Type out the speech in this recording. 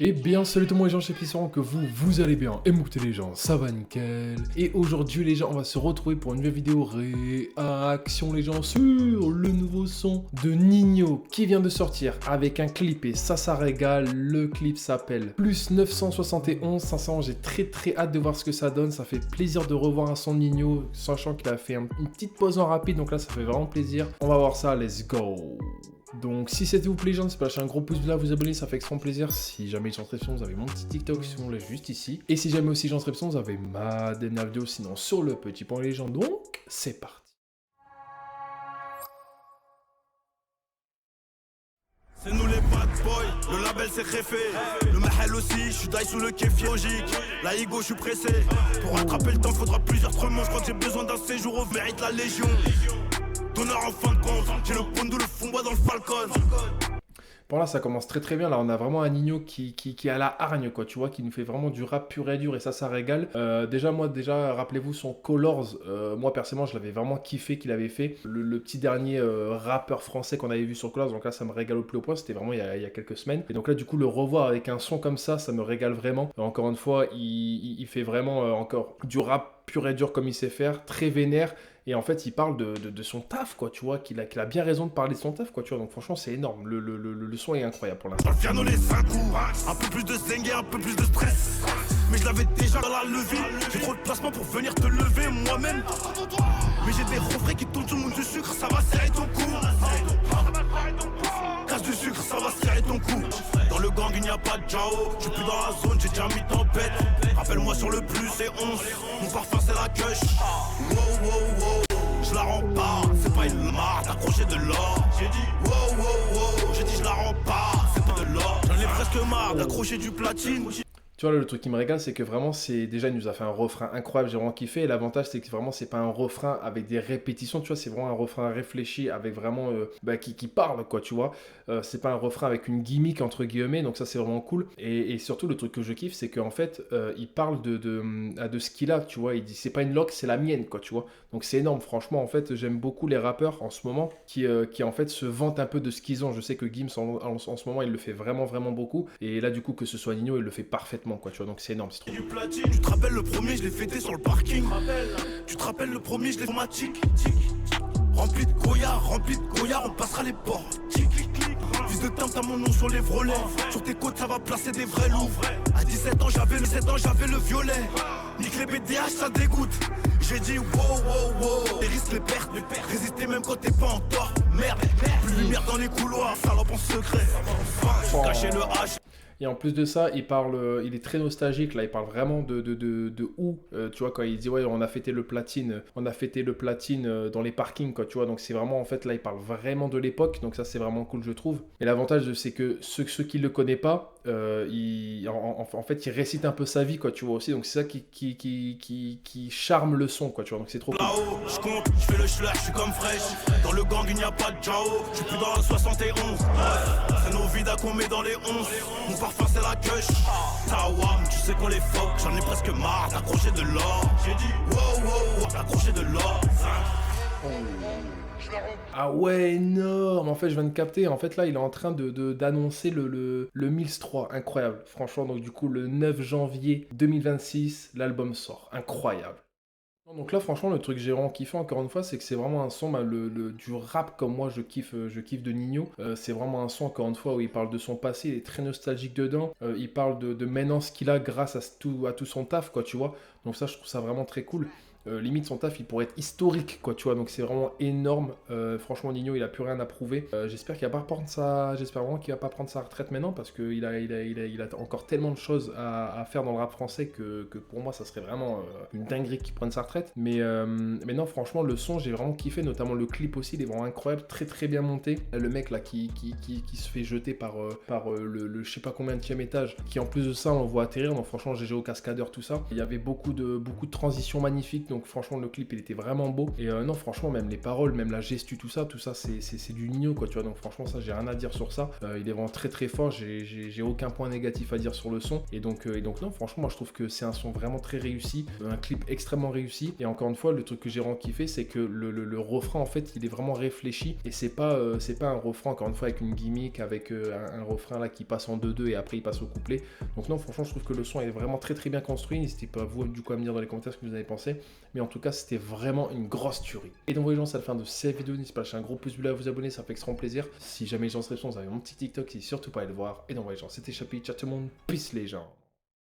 Et bien salut tout le monde les gens, j'espère que vous allez bien. Et écoutez les gens, ça va nickel. Et aujourd'hui les gens, on va se retrouver pour une nouvelle vidéo réaction les gens sur le nouveau son de Ninho qui vient de sortir avec un clip et ça régale. Le clip s'appelle Plus 971. Sincèrement j'ai très hâte de voir ce que ça donne. Ça fait plaisir de revoir un son de Ninho, sachant qu'il a fait une petite pause en rapide, donc là ça fait vraiment plaisir. On va voir ça, let's go. Donc si c'était vous plaît les gens, n'hésitez pas à lâcher un gros pouce bleu, à vous abonner, ça fait extrêmement plaisir. Si jamais ils inscription, vous avez mon petit TikTok, si vous l'avez juste ici. Et si jamais aussi j'ai inscription, vous avez ma dernière vidéo, sinon sur le petit point les gens. Donc c'est parti. C'est nous les bad boys, le label c'est réfé. Le mahal aussi, je suis die sous le kéfier logique. La ego, je suis pressé. Pour rattraper le temps, faudra plusieurs trements. Je crois que j'ai besoin d'un séjour au mérite la légion. Donneur en fin de compte, j'ai le pondo, le fond bois dans le Falcon. Bon là ça commence très bien, là on a vraiment un Ninho qui a la hargne quoi, tu vois, qui nous fait vraiment du rap pur et dur et ça régale. Déjà rappelez-vous son Colors, moi personnellement je l'avais vraiment kiffé qu'il avait fait. Le petit dernier rappeur français qu'on avait vu sur Colors, donc là ça me régale au plus haut point, c'était vraiment il y a quelques semaines. Et donc là du coup le revoir avec un son comme ça me régale vraiment. Encore une fois, il fait vraiment encore du rap pur et dur comme il sait faire, très vénère. Et en fait, il parle de son taf, quoi, tu vois, qu'il a bien raison de parler de son taf, quoi, tu vois. Donc franchement, c'est énorme. Le son est incroyable pour l'instant. Dans le piano, les 5 coups, un peu plus de zengue, un peu plus de stress. Mais je l'avais déjà dans la levée. J'ai trop de placement pour venir te lever moi-même. Mais j'ai des refrains qui tournent sur le monde du sucre, ça va serrer ton cou. Casse du sucre, ça va serrer ton cou. Dans le gang, il n'y a pas de Jao. Je suis plus dans la zone, j'ai déjà mis tempête. Rappelle-moi sur le plus, c'est 11. Mon parfum, c'est la cush. Wow. Je la rends pas, c'est pas une marque, accroché de l'or. J'ai dit wow, j'ai dit je la rends pas, c'est pas de l'or. J'en ai presque marre d'accrocher du platine. Tu vois, là, le truc qui me régale, c'est que vraiment, déjà, il nous a fait un refrain incroyable, j'ai vraiment kiffé. Et l'avantage, c'est que vraiment, c'est pas un refrain avec des répétitions, tu vois, c'est vraiment un refrain réfléchi, avec vraiment, qui parle, quoi, tu vois. C'est pas un refrain avec une gimmick, entre guillemets, donc ça, c'est vraiment cool. Et surtout, le truc que je kiffe, c'est qu'en fait, il parle de ce qu'il a, tu vois. Il dit, c'est pas une loque, c'est la mienne, quoi, tu vois. Donc c'est énorme, franchement, en fait, j'aime beaucoup les rappeurs en ce moment qui en fait, se vantent un peu de ce qu'ils ont. Je sais que Gims, en ce moment, il le fait vraiment beaucoup. Et là, du coup, que ce soit Ninho, il le fait parfaitement, quoi, tu vois, donc c'est énorme, c'est trop du platine. Tu te rappelles le premier, je l'ai fêté sur le parking. Tu te rappelles le premier, je l'ai formatique. Rempli de Goya, on passera les portes. Fils de temps, t'as mon nom sur les vrolets. Sur tes côtes, ça va placer des vrais loups. À 17 ans, j'avais le violet. Nique les BDH, ça dégoûte. J'ai dit wow. Les risques, les pertes. Résister même quand t'es pas en tort. Merde, plus de lumière dans les couloirs. Salope en secret. Cacher le H. Et en plus de ça, il est très nostalgique, là, il parle vraiment de où, tu vois, quand il dit, ouais, on a fêté le platine dans les parkings, quoi, tu vois, donc c'est vraiment, en fait, là, il parle vraiment de l'époque, donc ça, c'est vraiment cool, je trouve. Et l'avantage, c'est que ceux qui le connaissent pas, en fait, il récite un peu sa vie, quoi, tu vois, aussi, donc c'est ça qui charme le son, quoi, tu vois, donc c'est trop cool. Là-haut, je compte, je fais le schlag, je suis comme fraîche. Dans le gang, il n'y a pas de Jao, je suis plus dans la 71. C'est nos vidas qu'on met dans les 11. Mon parfum, c'est la cush. Tawam, tu sais qu'on les fuck, j'en ai presque marre d'accrocher de l'or. J'ai dit wow, d'accrocher de l'or. Ah ouais, énorme. En fait, je viens de capter. En fait, là, il est en train d'annoncer le Mills 3. Incroyable. Franchement, donc du coup, le 9 janvier 2026, l'album sort. Incroyable. Donc là, franchement, le truc que j'ai vraiment kiffé, encore une fois, c'est que c'est vraiment un son, du rap comme moi, je kiffe de Ninho. C'est vraiment un son, encore une fois, où il parle de son passé, il est très nostalgique dedans. Il parle de maintenant ce qu'il a grâce à tout son taf, quoi, tu vois. Donc ça, je trouve ça vraiment très cool. Limite son taf il pourrait être historique quoi tu vois, donc c'est vraiment énorme. Franchement Ninho il a plus rien à prouver. J'espère vraiment qu'il va pas prendre sa retraite maintenant parce qu'il a encore tellement de choses à faire dans le rap français que pour moi ça serait vraiment une dinguerie qu'il prenne sa retraite. Mais non franchement le son j'ai vraiment kiffé, notamment le clip aussi, il est vraiment incroyable, très bien monté. Le mec là qui se fait jeter par le je sais pas combien de étage, qui en plus de ça on le voit atterrir, donc franchement GG au cascadeur tout ça. Il y avait beaucoup de transitions magnifiques, donc donc franchement le clip il était vraiment beau. Et non franchement même les paroles, même la gestu, tout ça c'est du Nino quoi, tu vois. Donc franchement ça j'ai rien à dire sur ça. Il est vraiment très très fort, j'ai aucun point négatif à dire sur le son. Et donc non franchement moi je trouve que c'est un son vraiment très réussi, un clip extrêmement réussi. Et encore une fois le truc que j'ai vraiment kiffé c'est que le refrain en fait il est vraiment réfléchi et c'est pas un refrain encore une fois avec une gimmick, avec un refrain là qui passe en 2-2 et après il passe au couplet. Donc non franchement je trouve que le son est vraiment très très bien construit. N'hésitez pas vous du coup à me dire dans les commentaires ce que vous avez pensé, mais en tout cas c'était vraiment une grosse tuerie. Et donc voyez gens, c'est la fin de cette vidéo, n'hésitez pas à lâcher un gros pouce bleu, à vous abonner, ça fait extrêmement plaisir. Si jamais les gens se répondent, vous avez mon petit TikTok, n'hésitez surtout pas à le voir. Et donc voyez gens, c'était Chapi, ciao tout le monde, peace les gens.